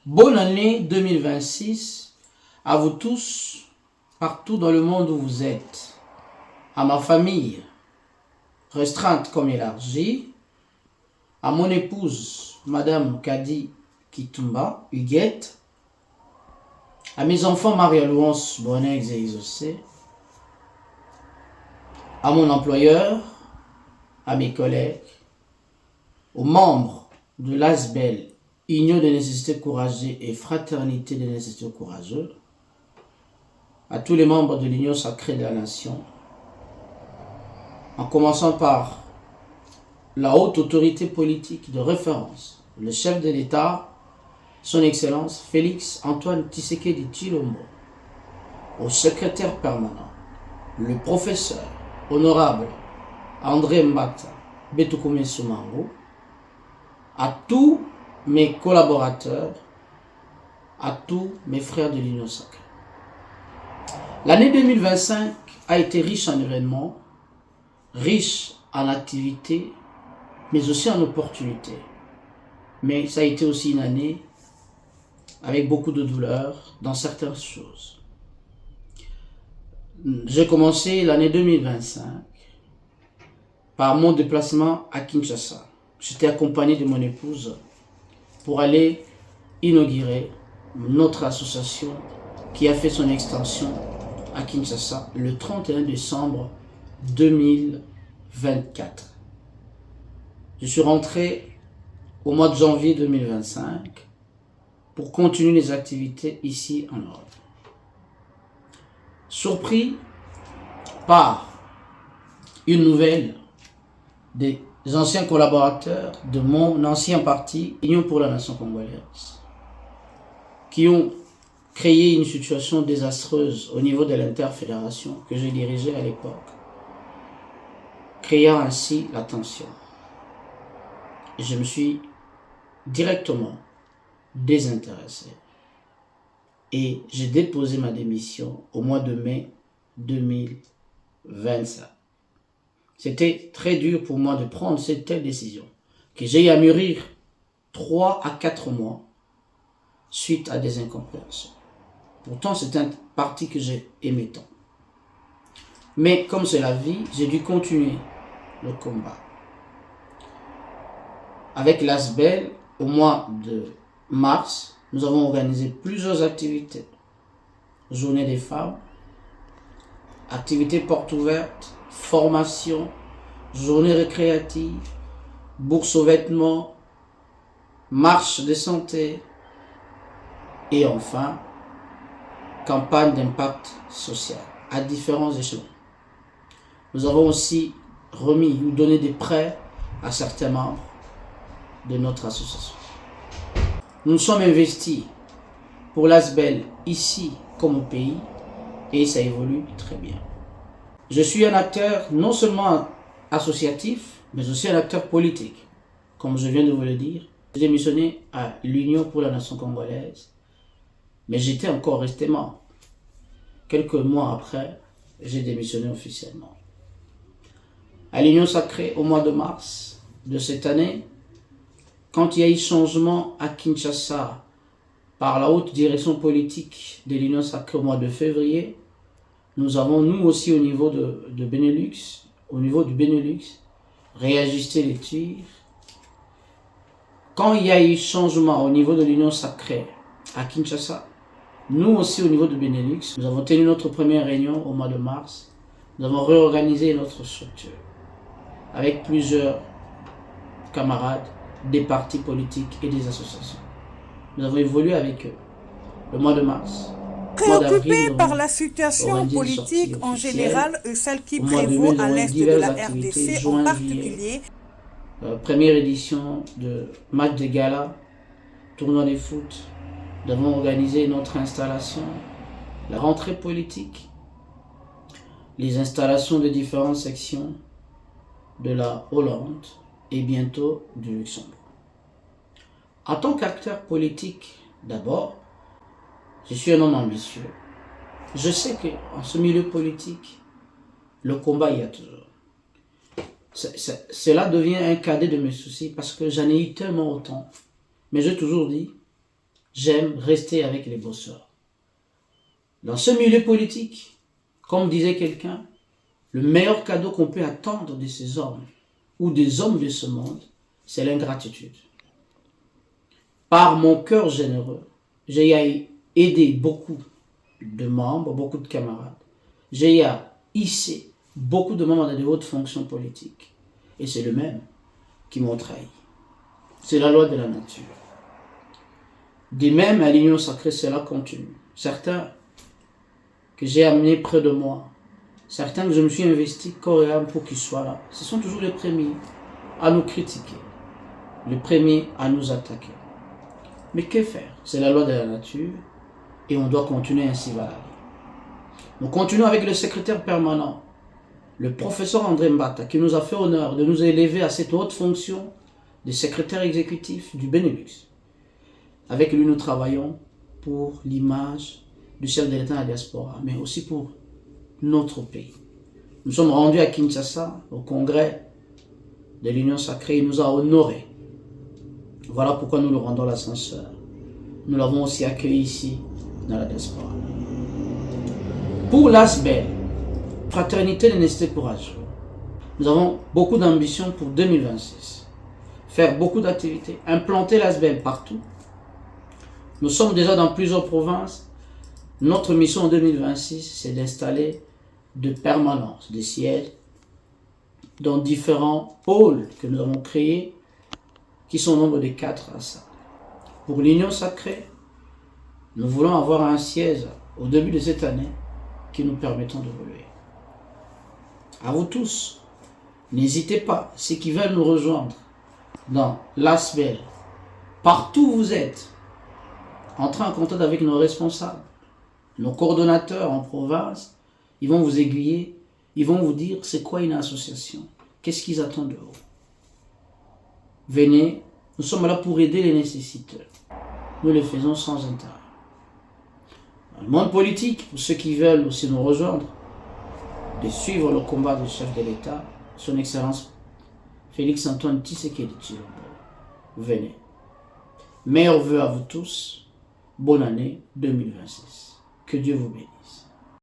Bonne année 2026 à vous tous, partout dans le monde où vous êtes. À ma famille, restreinte comme élargie. À mon épouse, Madame Kadi Kitumba, Huguette. À mes enfants, Marie-Louance, Bonex et Isocé. À mon employeur, à mes collègues, aux membres de l'ASBEL, Union des nécessités courageuses et Fraternité des nécessités courageuses, à tous les membres de l'Union sacrée de la nation, en commençant par la haute autorité politique de référence, le chef de l'État, son Excellence Félix Antoine Tshisekedi Tshilombo, au secrétaire permanent, le professeur honorable André Mbata Betoukoumé Soumango, à tous mes collaborateurs, à tous mes frères de l'Union sacrée. L'année 2025 a été riche en événements, riche en activités, mais aussi en opportunités. Mais ça a été aussi une année avec beaucoup de douleur dans certaines choses. J'ai commencé l'année 2025 par mon déplacement à Kinshasa. J'étais accompagné de mon épouse pour aller inaugurer notre association qui a fait son extension à Kinshasa le 31 décembre 2024. Je suis rentré au mois de janvier 2025 pour continuer les activités ici en Europe. Surpris par une nouvelle des anciens collaborateurs de mon ancien parti, Union pour la nation congolaise, qui ont créé une situation désastreuse au niveau de l'interfédération que je dirigeais à l'époque, créant ainsi la tension. Je me suis directement désintéressé et j'ai déposé ma démission au mois de mai 2025. C'était très dur pour moi de prendre cette telle décision que j'ai eu à mûrir 3 à 4 mois suite à des incompréhensions. Pourtant, c'est un parti que j'ai aimé tant. Mais comme c'est la vie, j'ai dû continuer le combat. Avec l'ASBEL, au mois de mars, nous avons organisé plusieurs activités. Journée des femmes, activités portes ouvertes, formation, journée récréative, bourse aux vêtements, marche de santé et enfin, campagne d'impact social à différents échelons. Nous avons aussi remis ou donné des prêts à certains membres de notre association. Nous nous sommes investis pour l'ASBEL ici comme au pays et ça évolue très bien. Je suis un acteur non seulement associatif, mais aussi un acteur politique. Comme je viens de vous le dire, j'ai démissionné à l'Union pour la nation congolaise, mais j'étais encore resté membre. Quelques mois après, j'ai démissionné officiellement. À l'Union sacrée, au mois de mars de cette année, quand il y a eu changement à Kinshasa par la haute direction politique de l'Union sacrée au mois de février, nous avons, nous aussi au niveau du Benelux, réajusté les tirs. Quand il y a eu changement au niveau de l'Union sacrée à Kinshasa, nous aussi au niveau du Benelux, nous avons tenu notre première réunion au mois de mars. Nous avons réorganisé notre structure avec plusieurs camarades des partis politiques et des associations. Nous avons évolué avec eux le mois de mars. Préoccupé par la situation politique en général et celle qui prévaut à l'est de la RDC en particulier. Première édition de match de gala, tournoi de foot. Nous avons organisé notre installation, la rentrée politique, les installations de différentes sections de la Hollande et bientôt du Luxembourg. En tant qu'acteur politique, d'abord, je suis un homme ambitieux. Je sais qu'en ce milieu politique, le combat il y a toujours. Cela devient un cadet de mes soucis parce que j'en ai eu tellement autant. Mais j'ai toujours dit, J'aime rester avec les bosseurs. Dans ce milieu politique, comme disait quelqu'un, le meilleur cadeau qu'on peut attendre de ces hommes ou des hommes de ce monde, c'est l'ingratitude. Par mon cœur généreux, j'ai aidé beaucoup de membres, beaucoup de camarades. J'ai hissé beaucoup de membres dans de hautes fonctions politiques. Et c'est le même qui m'ont trahi. C'est la loi de la nature. De même, à l'union sacrée, cela continue. Certains que j'ai amenés près de moi, certains que je me suis investi corps et âme pour qu'ils soient là, ce sont toujours les premiers à nous critiquer, les premiers à nous attaquer. Mais que faire? C'est la loi de la nature et on doit continuer ainsi va la vie. Nous continuons avec le secrétaire permanent, le professeur André Mbata, qui nous a fait honneur de nous élever à cette haute fonction de secrétaire exécutif du Benelux. Avec lui, nous travaillons pour l'image du chef de l'État à la diaspora, mais aussi pour notre pays. Nous sommes rendus à Kinshasa, au congrès de l'Union sacrée. Il nous a honorés. Voilà pourquoi nous le rendons l'ascenseur. Nous l'avons aussi accueilli ici, dans la diaspora. Pour l'ASBEL, Fraternité de Nécessité Courageux, nous avons beaucoup d'ambition pour 2026. Faire beaucoup d'activités, implanter l'ASBEL partout. Nous sommes déjà dans plusieurs provinces. Notre mission en 2026, c'est d'installer de permanence des sièges dans différents pôles que nous avons créés, qui sont au nombre de 4 à ça. Pour l'Union sacrée, nous voulons avoir un siège au début de cette année qui nous permettra d'évoluer. À vous tous, n'hésitez pas, ceux qui veulent nous rejoindre dans l'ASBEL, partout où vous êtes, entrez en contact avec nos responsables, nos coordonnateurs en province. Ils vont vous aiguiller, ils vont vous dire c'est quoi une association, qu'est-ce qu'ils attendent de vous. Venez, nous sommes là pour aider les nécessiteux. Nous le faisons sans intérêt. Dans le monde politique, pour ceux qui veulent aussi nous rejoindre, de suivre le combat du chef de l'État, son Excellence Félix-Antoine Tshisekedi Tshilombo. Venez. Meilleurs vœux à vous tous. Bonne année 2026. Que Dieu vous bénisse.